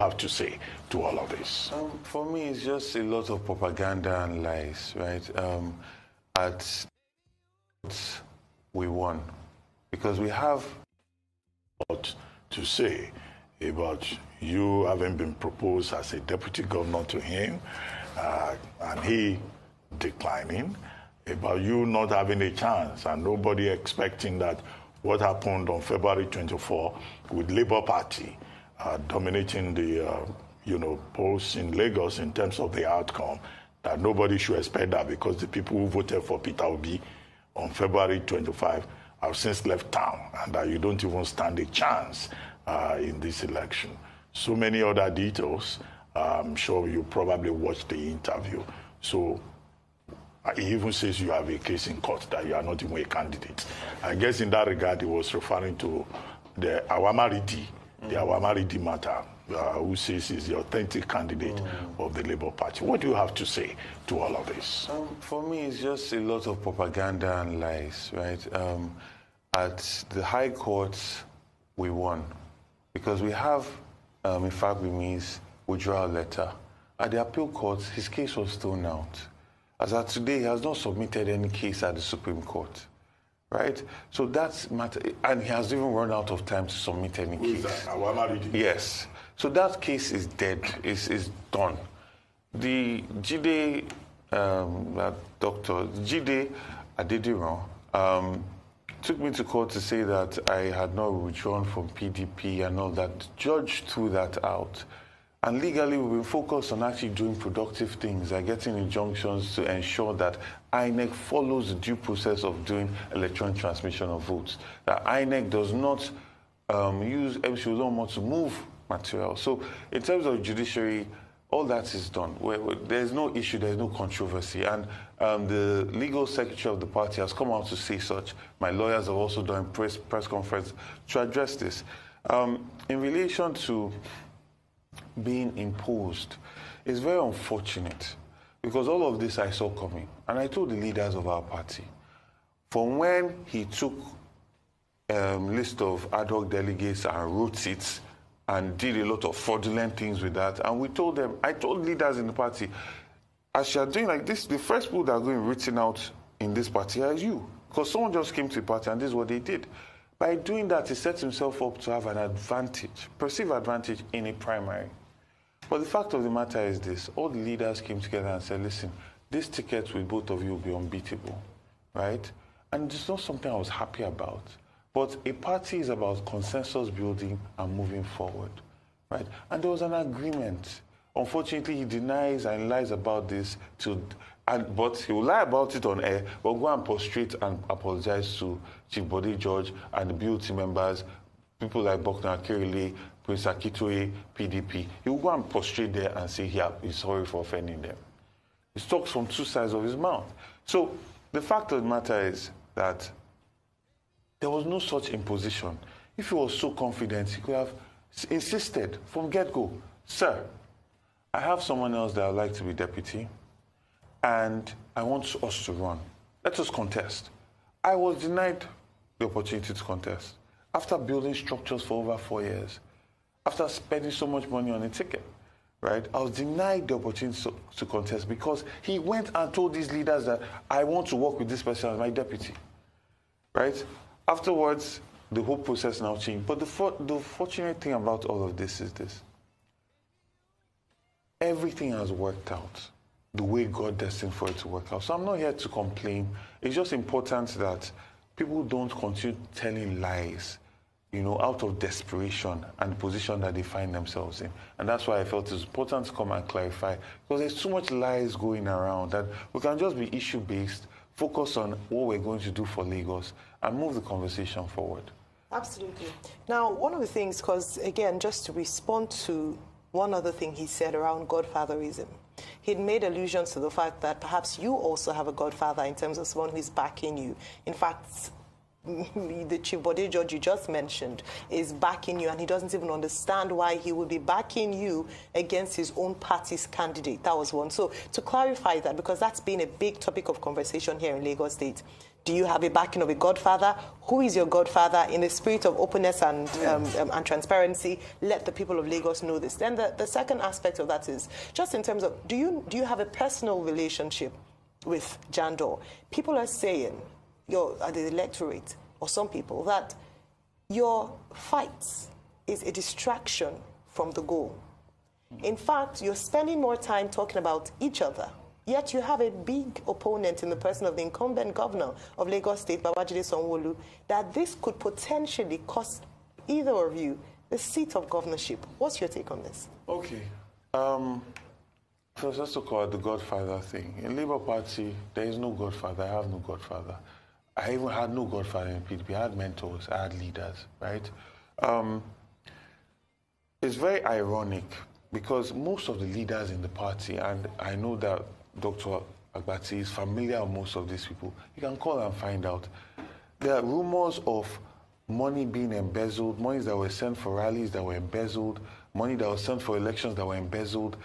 Have to say to all of this? For me, it's just a lot of propaganda and lies, right? At we won because we have a lot to say about you having been proposed as a deputy governor to him and he declining, about you not having a chance and nobody expecting that what happened on February 24 with Labour Party dominating the polls in Lagos in terms of the outcome, that nobody should expect that because the people who voted for Peter Obi on February 25 have since left town and that you don't even stand a chance in this election. So many other details. I'm sure you probably watched the interview. So he even says you have a case in court that you are not even a candidate. I guess in that regard, he was referring to the Awamaridi, the Awamaridi matter, who says he's the authentic candidate of the Labour Party. What do you have to say to all of this? For me, it's just a lot of propaganda and lies, right? At the High Court, we won because we have, in fact, his withdrawal letter. At the Appeal Court, his case was thrown out. As of today, he has not submitted any case at the Supreme Court. Right? So that's matter, and he has even run out of time to submit any case. Yes. So that case is dead, is done. The Jide, Dr. Jide Adediran, took me to court to say that I had not withdrawn from PDP and all that. The judge threw that out. And legally, we've been focused on actually doing productive things and getting injunctions to ensure that INEC follows the due process of doing electronic transmission of votes. That INEC does not use MC Uloma to move material. So in terms of judiciary, all that is done. There's no issue, there's no controversy. And the legal secretary of the party has come out to say such. My lawyers have also done a press conference to address this. In relation to being imposed, it's very unfortunate because all of this I saw coming. And I told the leaders of our party, from when he took a list of ad hoc delegates and wrote it and did a lot of fraudulent things with that, and we told them, I told leaders in the party, as you are doing like this, the first people that are going written out in this party are you. Because someone just came to the party and this is what they did. By doing that, he sets himself up to have an advantage, perceived advantage in a primary. But the fact of the matter is this, all the leaders came together and said, listen, this ticket with both of you will be unbeatable, right? And it's not something I was happy about. But a party is about consensus building and moving forward, right? And there was an agreement. Unfortunately, he denies and lies about this, but he will lie about it on air, but go and prostrate and apologize to Chief Bode George and the BOT members, people like Bokna Kirili, Prince Akitoye, PDP. He will go and prostrate there and say he's sorry for offending them. He talks from two sides of his mouth. So the fact of the matter is that there was no such imposition. If he was so confident, he could have insisted from get-go, sir, I have someone else that I'd like to be deputy, and I want us to run. Let us contest. I was denied the opportunity to contest after building structures for over 4 years, after spending so much money on a ticket, right? I was denied the opportunity to contest because he went and told these leaders that I want to work with this person as my deputy, right? Afterwards, the whole process now changed. But the fortunate thing about all of this is this. Everything has worked out the way God destined for it to work out. So I'm not here to complain. It's just important that people don't continue telling lies, out of desperation and the position that they find themselves in. And that's why I felt it's important to come and clarify, because there's too much lies going around that we can just be issue-based, focus on what we're going to do for Lagos, and move the conversation forward. Absolutely. Now, one of the things, because again, just to respond to one other thing he said around godfatherism, he'd made allusions to the fact that perhaps you also have a godfather in terms of someone who is backing you. In fact, the Chief Bode George you just mentioned is backing you, and he doesn't even understand why he would be backing you against his own party's candidate. That was one. So to clarify that, because that's been a big topic of conversation here in Lagos State, Do you have a backing of a godfather? Who is your godfather? In the spirit of openness and transparency, let the people of Lagos know this. Then the second aspect of that is just in terms of, do you have a personal relationship with Jandor? People are saying, at the electorate, or some people, that your fights is a distraction from the goal. In fact, you're spending more time talking about each other, yet you have a big opponent in the person of the incumbent governor of Lagos State, Babajide Sanwo-Olu, that this could potentially cost either of you the seat of governorship. What's your take on this? Okay. So just to call it the godfather thing. In Labour Party, there is no godfather. I have no godfather. I even had no godfather in PDP. I had mentors. I had leaders, right? It's very ironic because most of the leaders in the party, and I know that Dr. Agbati is familiar with most of these people. You can call and find out. There are rumors of money being embezzled, monies that were sent for rallies that were embezzled, money that was sent for elections that were embezzled,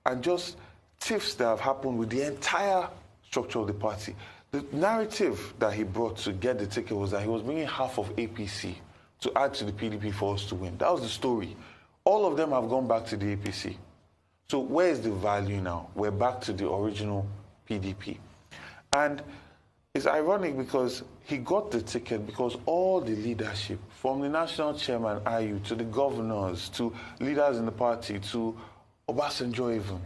and just tiffs that have happened with the entire structure of the party. The narrative that he brought to get the ticket was that he was bringing half of APC to add to the PDP for us to win. That was the story. All of them have gone back to the APC. So where is the value now? We're back to the original PDP. And it's ironic because he got the ticket because all the leadership, from the national chairman, IU, to the governors, to leaders in the party, to Obasanjo even,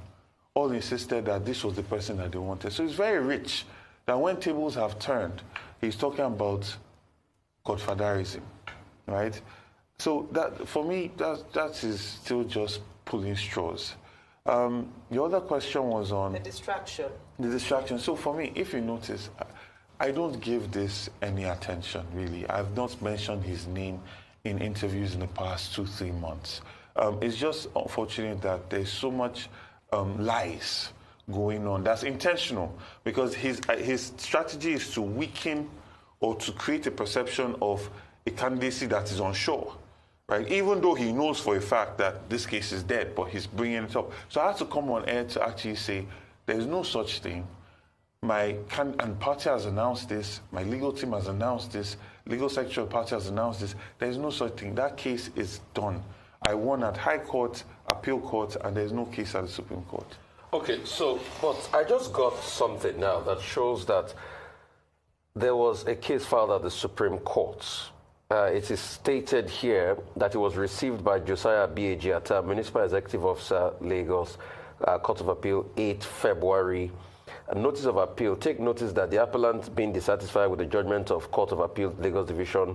all insisted that this was the person that they wanted. So it's very rich that when tables have turned, he's talking about godfatherism, right? So that, for me, that is still just pulling straws. The other question was on... The distraction. The distraction. So for me, if you notice, I don't give this any attention, really. I've not mentioned his name in interviews in the past 2-3 months. It's just unfortunate that there's so much lies going on. That's intentional because his strategy is to weaken or to create a perception of a candidacy that is unsure, right? Even though he knows for a fact that this case is dead, but he's bringing it up. So I had to come on air to actually say, there's no such thing. And party has announced this, my legal team has announced this, legal secretary of the party has announced this. There's no such thing. That case is done. I won at High Court, Appeal Court, and there's no case at the Supreme Court. Okay, so, but I just got something now that shows that there was a case filed at the Supreme Court. It is stated here that it was received by Josiah B.A.G. Atta, Municipal Executive Officer, Lagos, Court of Appeal, 8 February. A notice of appeal. Take notice that the appellant being dissatisfied with the judgment of Court of Appeal, Lagos Division,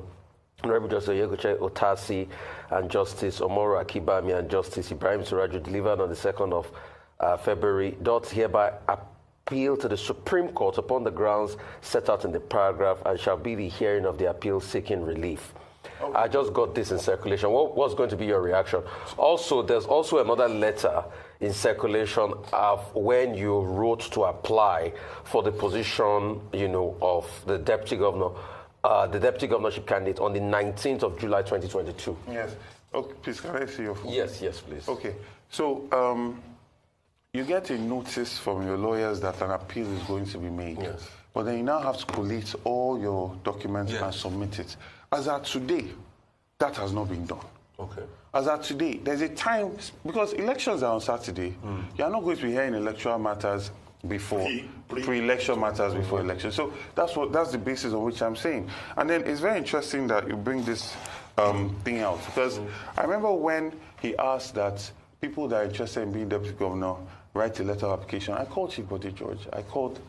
Honorable Justice Oyegoche Otasi and Justice Omoro Akibami and Justice Ibrahim Suraju delivered on the 2nd of February, doth hereby appeal to the Supreme Court upon the grounds set out in the paragraph and shall be the hearing of the appeal seeking relief. Okay. I just got this in circulation. What's going to be your reaction? Also, there's also another letter in circulation of when you wrote to apply for the position, of the deputy governor, the deputy governorship candidate on the 19th of July 2022. Yes. Okay, please, can I see your phone? Yes, please. Okay. So, you get a notice from your lawyers that an appeal is going to be made. Yes. But then you now have to collate all your documents and submit it. As at today, that has not been done. Okay. As at today, there's a time, because elections are on Saturday, you are not going to be hearing electoral matters before, pre-election matters before election. So that's the basis on which I'm saying. And then it's very interesting that you bring this thing out, because I remember when he asked that people that are interested in being deputy governor write a letter of application. I called Chief Bode George, I called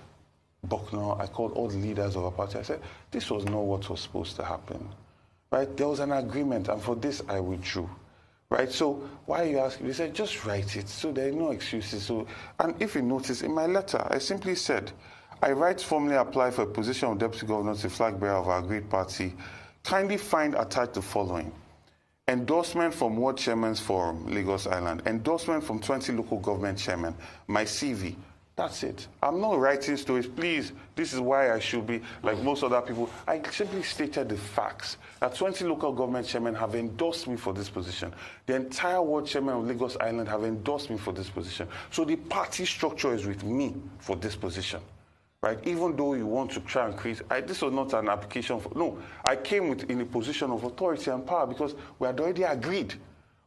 Bucknor, I called all the leaders of our party. I said, this was not what was supposed to happen, right? There was an agreement, and for this I withdrew, right? So why are you asking? They said, just write it, so there are no excuses. So, and if you notice, in my letter, I simply said, I write formally apply for a position of deputy governor to flag bearer of our great party. Kindly find attached the following. Endorsement from Ward Chairman's Forum, Lagos Island. Endorsement from 20 local government chairmen. My CV. That's it. I'm not writing stories. Please, this is why I should be like most other people. I simply stated the facts that 20 local government chairmen have endorsed me for this position. The entire Ward Chairman of Lagos Island have endorsed me for this position. So the party structure is with me for this position. right? Even though you want to try and create, this was not an application for, no, I came in a position of authority and power because we had already agreed.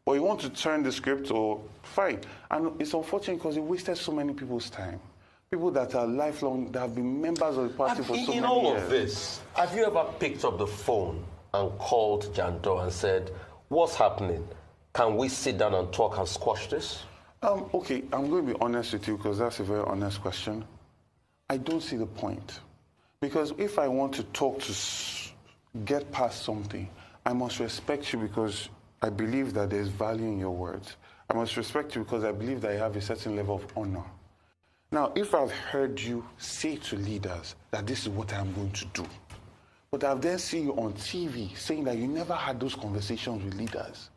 Or you want to turn the script, or fine. And it's unfortunate because it wasted so many people's time. People that are lifelong, that have been members of the party for so many years. In all of this, have you ever picked up the phone and called Jandor and said, what's happening? Can we sit down and talk and squash this? Okay, I'm going to be honest with you because that's a very honest question. I don't see the point. Because if I want to talk to get past something, I must respect you because I believe that there's value in your words. I must respect you because I believe that you have a certain level of honor. Now, if I've heard you say to leaders that this is what I'm going to do, but I've then seen you on TV saying that you never had those conversations with leaders,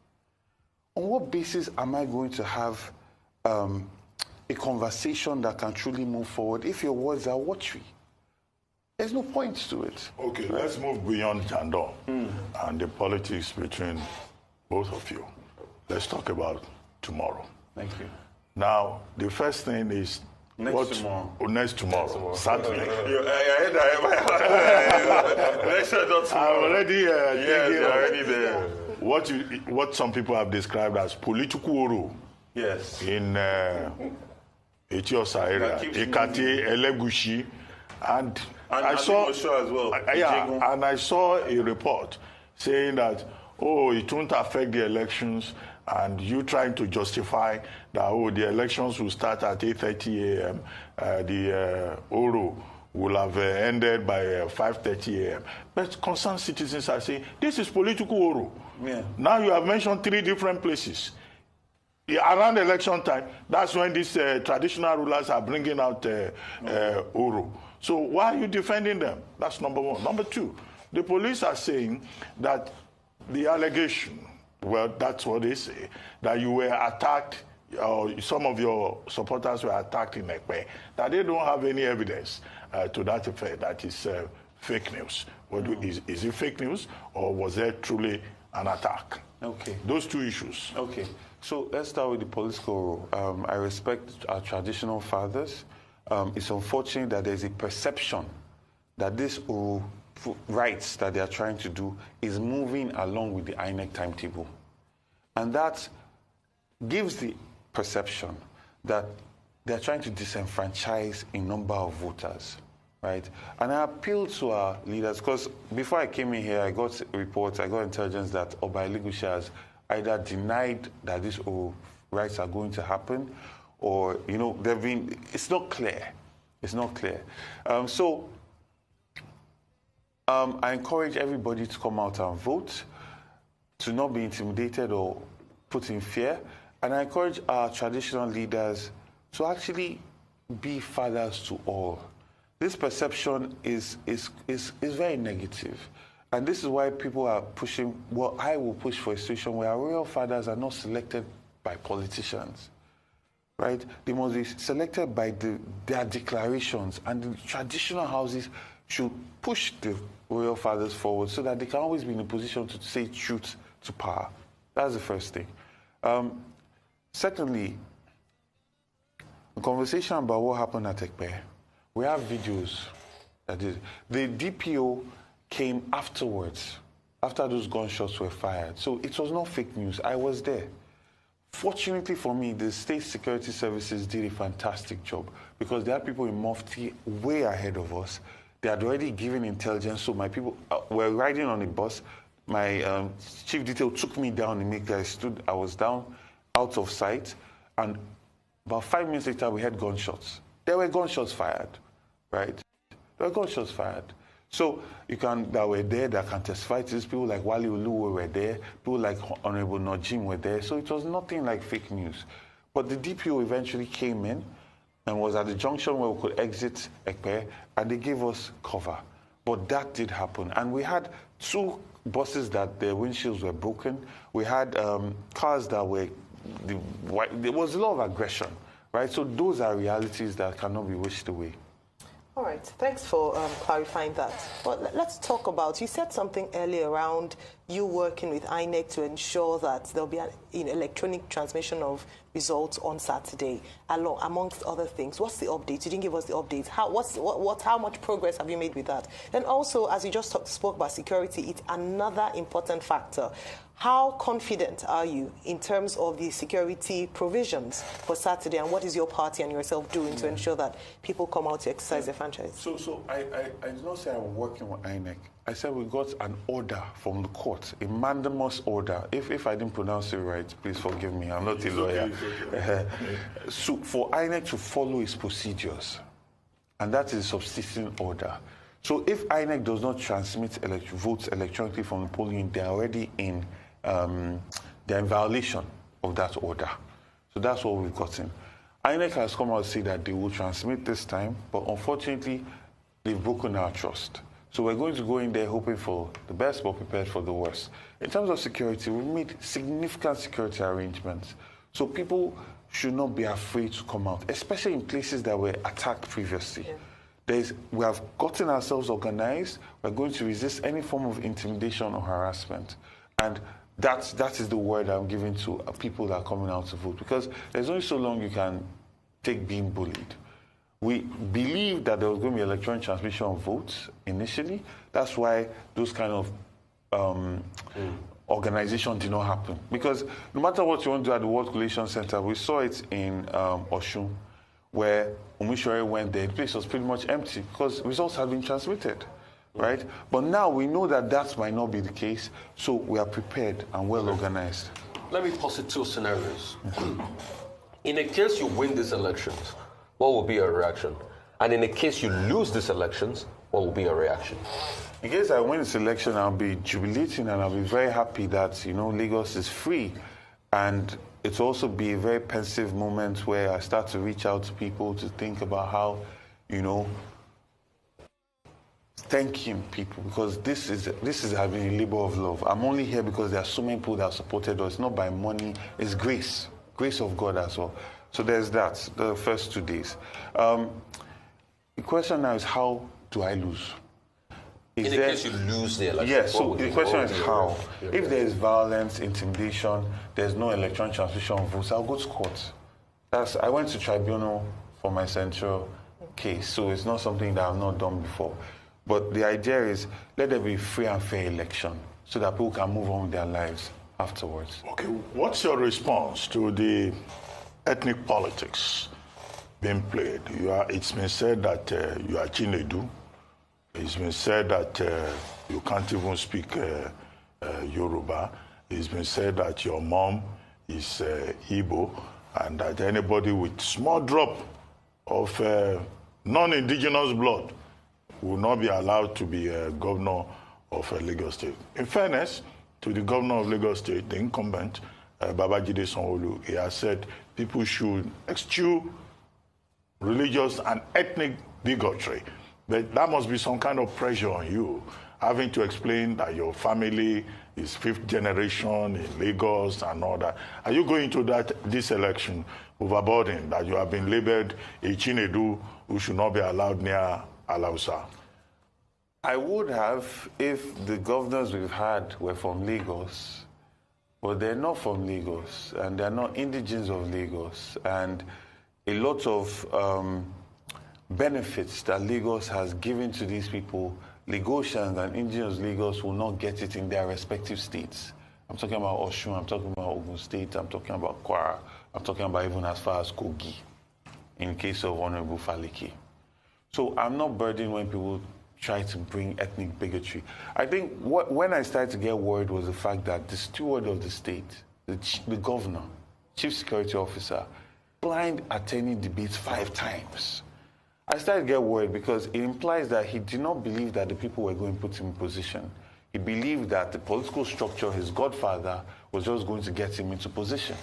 on what basis am I going to have a conversation that can truly move forward if your words are watery? There's no point to it. Okay, let's move beyond Jandor and the politics between both of you. Let's talk about tomorrow. Thank you. Now, the first thing is Next tomorrow. Saturday. I'm already already there. What some people have described as political oro. Yes. In Etiosa area, Ekate, Elegushi, and I saw as well. And I saw a report saying that it won't affect the elections, and you trying to justify that the elections will start at 8:30 a.m. The Oro will have ended by 5:30 a.m. But concerned citizens are saying this is political Oro. Yeah. Now you have mentioned 3 different places. Around election time, that's when these traditional rulers are bringing out Oro. So why are you defending them? That's number one. Number two, the police are saying that the allegation, well, that's what they say, that you were attacked, or some of your supporters were attacked in Ekpe, that they don't have any evidence to that effect. That is fake news. Is it fake news, or was there truly an attack? Okay. Those 2 issues. Okay. So let's start with the political role. I respect our traditional fathers. It's unfortunate that there's a perception that this rights that they are trying to do is moving along with the INEC timetable. And that gives the perception that they're trying to disenfranchise a number of voters, right? And I appeal to our leaders, because before I came in here, I got reports, I got intelligence that Oba Elegushi has either denied that these rights are going to happen, or, it's not clear. It's not clear. I encourage everybody to come out and vote, to not be intimidated or put in fear. And I encourage our traditional leaders to actually be fathers to all. This perception is very negative. And this is why people are pushing, I will push for a situation where our royal fathers are not selected by politicians, right? They must be selected by their declarations, and the traditional houses should push the royal fathers forward so that they can always be in a position to say truth to power. That's the first thing. Secondly, a conversation about what happened at Ekpe. We have videos. The DPO came afterwards, after those gunshots were fired. So it was not fake news. I was there. Fortunately for me, the state security services did a fantastic job because there are people in Mufti way ahead of us. They had already given intelligence, so my people were riding on a bus. My chief detail took me down immediately. I was down, out of sight, and about 5 minutes later, we had gunshots. There were gunshots fired, right? There were gunshots fired. So that were there, that can testify to this. People like Wali Oluwo were there. People like Honorable Najim were there. So it was nothing like fake news. But the DPO eventually came in and was at the junction where we could exit Ekpe, and they gave us cover. But that did happen. And we had 2 buses that their windshields were broken. We had cars that were, there was a lot of aggression, right? So those are realities that cannot be wished away. All right, thanks for clarifying that. But let's talk about, you said something earlier around you working with INEC to ensure that there'll be an electronic transmission of results on Saturday, amongst other things. What's the update? You didn't give us the update. How much progress have you made with that? And also, as you just spoke about security, it's another important factor. How confident are you in terms of the security provisions for Saturday, and what is your party and yourself doing to ensure that people come out to exercise their franchise? So I did not say I'm working with INEC. I said we got an order from the court, a mandamus order. If I didn't pronounce it right, please forgive me. I'm not a lawyer. Okay. So for INEC to follow its procedures, and that is a subsisting order. So if INEC does not transmit votes electronically from the polling unit, they're already in they're in violation of that order. So that's what we've gotten. INEC has come out to say that they will transmit this time, but unfortunately, they've broken our trust. So we're going to go in there hoping for the best, but prepared for the worst. In terms of security, we've made significant security arrangements. So people should not be afraid to come out, especially in places that were attacked previously. Yeah. We have gotten ourselves organized. We're going to resist any form of intimidation or harassment. And that is the word I'm giving to people that are coming out to vote, because there's only so long you can take being bullied. We believed that there was going to be electronic transmission of votes initially. That's why those kind of organization did not happen. Because no matter what you want to do at the World Collation Center, we saw it in Oshun, where Omishore went there. The place was pretty much empty because results had been transmitted. Right? But now we know that that might not be the case, so we are prepared and well organized. Let me posit two scenarios. In a case you win these elections, what will be your reaction? And in a case you lose these elections, what will be your reaction? In case I win this election, I'll be jubilating and I'll be very happy that, Lagos is free. And it'll also be a very pensive moment where I start to reach out to people to think about how, thanking people, because this is having a labor of love. I'm only here because there are so many people that have supported us. Not by money, it's grace of God as well. So there's that, the first 2 days. The question now is, how do I lose? In case you lose the election? Yes, so the question is how. If there is violence, intimidation, there's no electronic transmission of votes, I'll go to court. I went to tribunal for my central case, so it's not something that I've not done before. But the idea is, let there be free and fair election so that people can move on with their lives afterwards. Okay, what's your response to the ethnic politics being played? It's been said that you are Chinedu. It's been said that you can't even speak Yoruba. It's been said that your mom is Igbo, and that anybody with small drop of non-indigenous blood will not be allowed to be a governor of Lagos State. In fairness to the governor of Lagos State, the incumbent, Babajide Sanwo-Olu, he has said people should eschew religious and ethnic bigotry. But that must be some kind of pressure on you, having to explain that your family is 5th generation in Lagos and all that. Are you going to this election overburdened that you have been labeled a Chinedu who should not be allowed near Alausa? I would have if the governors we've had were from Lagos, but they're not from Lagos, and they're not indigenes of Lagos, and a lot of benefits that Lagos has given to these people, Lagosians and indigenous Lagos will not get it in their respective states. I'm talking about Oshun, I'm talking about Ogun State, I'm talking about Kwara, I'm talking about even as far as Kogi, in case of Honorable Faleke. So I'm not burdened when people try to bring ethnic bigotry. I think when I started to get worried was the fact that the steward of the state, the governor, chief security officer, blind attending debates 5 times. I started to get worried because it implies that he did not believe that the people were going to put him in position. He believed that the political structure, his godfather, was just going to get him into position.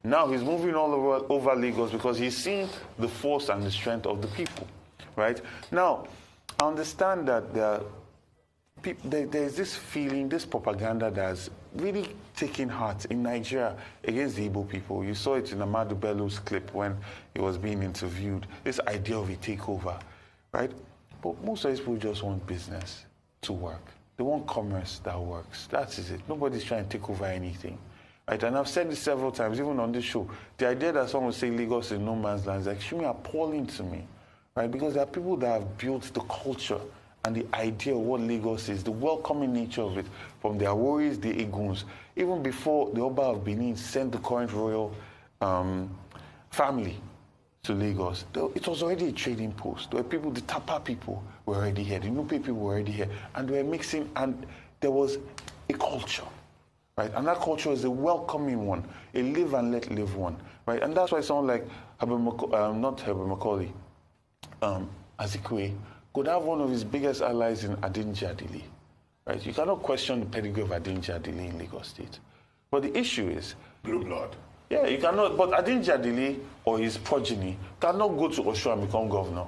Now he's moving all over Lagos because he's seeing the force and the strength of the people. Right? Now, I understand that there's this feeling, this propaganda that's really taking heart in Nigeria against the Igbo people. You saw it in Amadu Bello's clip when he was being interviewed, this idea of a takeover, right? But most of these people just want business to work. They want commerce that works. That is it. Nobody's trying to take over anything. Right? And I've said this several times, even on this show. The idea that someone will say Lagos is no man's land is extremely appalling to me. Right? Because there are people that have built the culture and the idea of what Lagos is, the welcoming nature of it, from the Aworis, the Eguns, even before the Oba of Benin sent the current royal family to Lagos. It was already a trading post. There were people, the Tapa people were already here, the Nupe people were already here, and they were mixing, and there was a culture, right? And that culture was a welcoming one, a live and let live one, right? And that's why someone like Macaulay, Azikwe, could have one of his biggest allies in Adinji Adili, right? You cannot question the pedigree of Adinji Adili in Lagos State. But the issue is... Blue blood. Yeah, you cannot, but Adinji Adili or his progeny cannot go to Osho and become governor.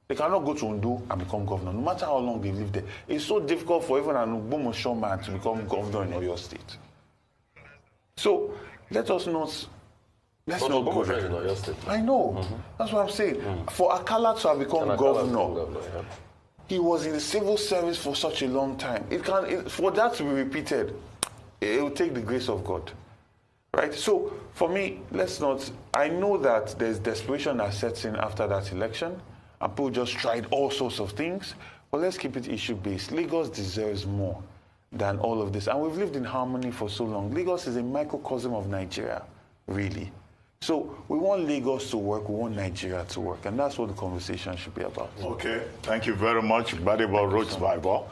They cannot go to Ondo and become governor, no matter how long they live there. It's so difficult for even an Ogbomoso man to become governor in Oyo State. So, let us not... Let's not go there. In Oyo State. I know. That's what I'm saying. For Akala to have become governor, he was in the civil service for such a long time. For that to be repeated, it will take the grace of God. Right? So, for me, let's not... I know that there's desperation that sets in after that election, and people just tried all sorts of things, but let's keep it issue-based. Lagos deserves more than all of this, and we've lived in harmony for so long. Lagos is a microcosm of Nigeria, really. So, we want Lagos to work, we want Nigeria to work, and that's what the conversation should be about. Okay, thank you very much, Gbadebo Rhodes-Vivour.